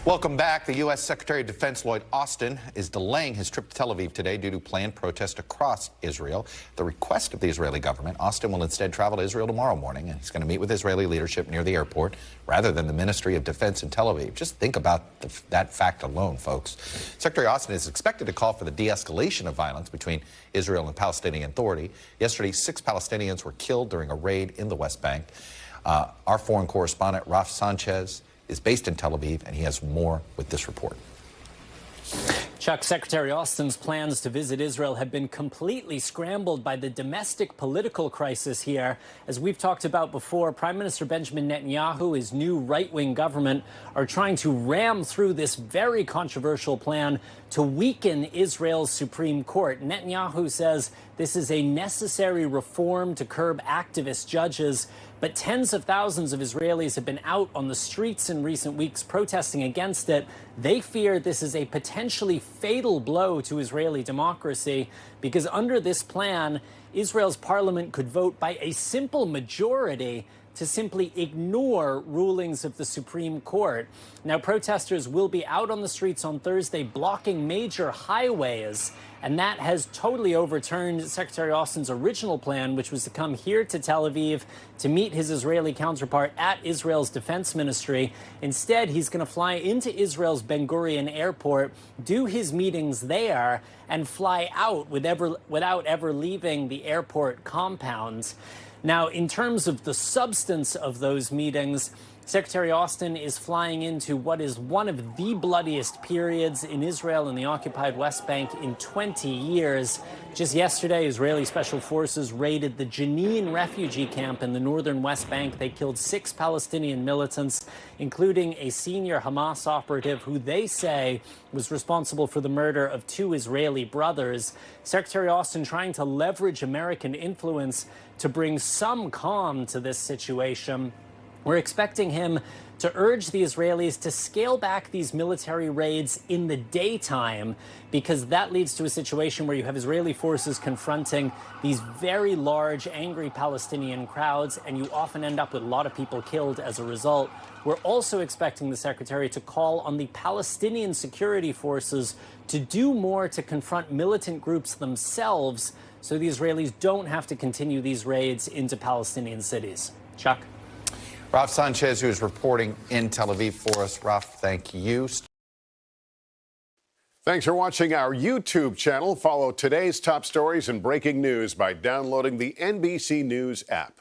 Welcome back. The U.S. Secretary of Defense Lloyd Austin is delaying his trip to Tel Aviv today due to planned protests across Israel. At the request of the Israeli government, Austin will instead travel to Israel tomorrow morning, and he's going to meet with Israeli leadership near the airport rather than the Ministry of Defense in Tel Aviv. Just think about that fact alone, folks. Secretary Austin is expected to call for the de-escalation of violence between Israel and the Palestinian Authority. Yesterday, 6 Palestinians were killed during a raid in the West Bank. Our foreign correspondent, Raf Sanchez, is based in Tel Aviv, and he has more with this report. Chuck, Secretary Austin's plans to visit Israel have been completely scrambled by the domestic political crisis here. As we've talked about before, Prime Minister Benjamin Netanyahu, his new right-wing government, are trying to ram through this very controversial plan to weaken Israel's Supreme Court. Netanyahu says this is a necessary reform to curb activist judges. But tens of thousands of Israelis have been out on the streets in recent weeks protesting against it. They fear this is a potentially fatal blow to Israeli democracy because under this plan, Israel's parliament could vote by a simple majority to simply ignore rulings of the Supreme Court. Now, protesters will be out on the streets on Thursday blocking major highways, and that has totally overturned Secretary Austin's original plan, which was to come here to Tel Aviv to meet his Israeli counterpart at Israel's defense ministry. Instead, he's going to fly into Israel's Ben Gurion airport, do his meetings there, and fly out without ever leaving the airport compounds. Now, in terms of the substance of those meetings, Secretary Austin is flying into what is one of the bloodiest periods in Israel and the occupied West Bank in 20 years. Just yesterday, Israeli special forces raided the Jenin refugee camp in the northern West Bank. They killed 6 Palestinian militants, including a senior Hamas operative who they say was responsible for the murder of 2 Israeli brothers. Secretary Austin trying to leverage American influence to bring some calm to this situation. We're expecting him to urge the Israelis to scale back these military raids in the daytime, because that leads to a situation where you have Israeli forces confronting these very large, angry Palestinian crowds, and you often end up with a lot of people killed as a result. We're also expecting the secretary to call on the Palestinian security forces to do more to confront militant groups themselves so the Israelis don't have to continue these raids into Palestinian cities. Chuck? Raf Sanchez, who is reporting in Tel Aviv for us. Raf, thank you. Thanks for watching our YouTube channel. Follow today's top stories and breaking news by downloading the NBC News app.